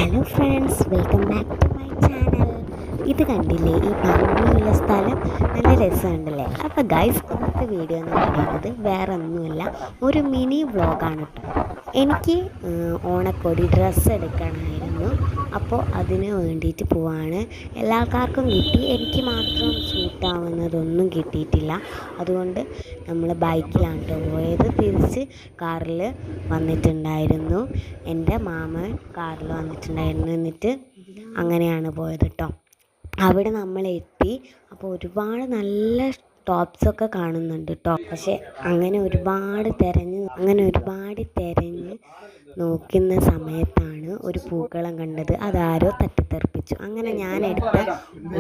Hello friends, welcome back to my channel. ഇത് കണ്ടില്ലേ, ഈ ഭംഗിയുള്ള സ്ഥലം നല്ല രസമുണ്ടല്ലേ? അപ്പോൾ ഗൈസ്, ഇന്നത്തെ വീഡിയോ എന്ന് പറയുന്നത് വേറെ ഒന്നുമല്ല, ഒരു മിനി വ്ളോഗാണ് കേട്ടോ. എനിക്ക് ഓണക്കോടി ഡ്രസ്സ് എടുക്കണമായിരുന്നു. അപ്പോൾ അതിന് വേണ്ടിയിട്ട് പോവാണ്. എല്ലാ ആൾക്കാർക്കും കിട്ടി, എനിക്ക് മാത്രം സൂട്ടാവുന്നതൊന്നും കിട്ടിയിട്ടില്ല. അതുകൊണ്ട് നമ്മൾ ബൈക്കിലാണ് കേട്ടോ പോയത്. തിരിച്ച് കാറിൽ വന്നിട്ടുണ്ടായിരുന്നു. എൻ്റെ മാമൻ കാറിൽ വന്നിട്ടുണ്ടായിരുന്നു. എന്നിട്ട് അങ്ങനെയാണ് പോയത് കേട്ടോ. അവിടെ നമ്മൾ എത്തി. അപ്പോൾ ഒരുപാട് നല്ല ടോപ്സൊക്കെ കാണുന്നുണ്ട് കേട്ടോ. പക്ഷെ അങ്ങനെ ഒരുപാട് തിരഞ്ഞ് നോക്കുന്ന സമയത്താണ് ഒരു പൂക്കളം കണ്ടത്. അതാരോ തട്ടിത്തെറിപ്പിച്ചു. അങ്ങനെ ഞാൻ എടുത്ത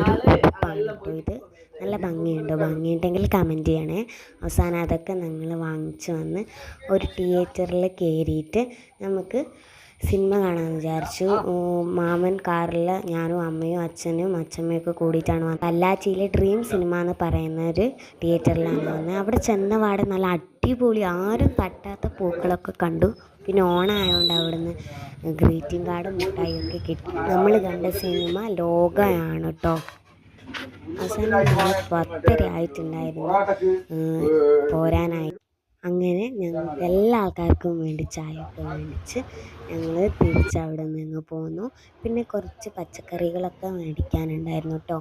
ഒരു ഉടുപ്പാണ് കേട്ടോ ഇത്. നല്ല ഭംഗിയുണ്ടെങ്കിൽ കമൻറ്റ് ചെയ്യണേ. അവസാനം അതൊക്കെ ഞങ്ങൾ വാങ്ങിച്ചു വന്ന് ഒരു തിയേറ്ററിൽ കയറിയിട്ട് നമുക്ക് സിനിമ കാണാമെന്ന് വിചാരിച്ചു. മാമൻ കാറിൽ ഞാനും അമ്മയും അച്ഛനും അച്ഛമ്മയൊക്കെ കൂടിയിട്ടാണ് വന്നത്. കല്ലാച്ചിയിലെ ഡ്രീം സിനിമ എന്ന് പറയുന്ന ഒരു തിയേറ്ററിലാണ് വന്നത്. അവിടെ ചെന്നപാടെ നല്ല അടിപൊളി, ആരും തട്ടാത്ത പൂക്കളൊക്കെ കണ്ടു. പിന്നെ ഓണമായതുകൊണ്ട് അവിടുന്ന് ഗ്രീറ്റിംഗ് കാർഡും മിഠായിയൊക്കെ കിട്ടി. നമ്മൾ കണ്ട സിനിമ ലോകയാണ് കേട്ടോ. അവസാനം 10:30 ആയിട്ടുണ്ടായിരുന്നു പോരാനായി. അങ്ങനെ ഞങ്ങൾക്ക് എല്ലാ ആൾക്കാർക്കും വേണ്ടി ചായയൊക്കെ മേടിച്ച് ഞങ്ങൾ തിരിച്ചവിടെ നിന്ന് പോന്നു. പിന്നെ കുറച്ച് പച്ചക്കറികളൊക്കെ മേടിക്കാനുണ്ടായിരുന്നു കേട്ടോ.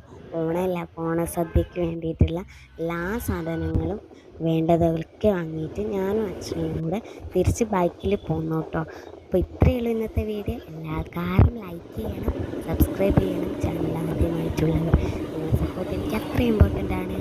ഓണസദ്യക്ക് വേണ്ടിയിട്ടുള്ള എല്ലാ സാധനങ്ങളും വേണ്ടതൊക്കെ വാങ്ങിയിട്ട് ഞാനും അച്ഛനും കൂടെ തിരിച്ച് ബൈക്കിൽ പോന്നു കേട്ടോ. അപ്പോൾ ഇത്രയേ ഉള്ളൂ ഇന്നത്തെ വീഡിയോ. എല്ലാ ആൾക്കാരും ലൈക്ക് ചെയ്യണം, സബ്സ്ക്രൈബ് ചെയ്യണം. ചാനൽ ആദ്യമായിട്ടുള്ളവർ നിങ്ങളുടെ സപ്പോർട്ട് എനിക്ക് അത്ര ഇമ്പോർട്ടൻ്റ് ആണ്.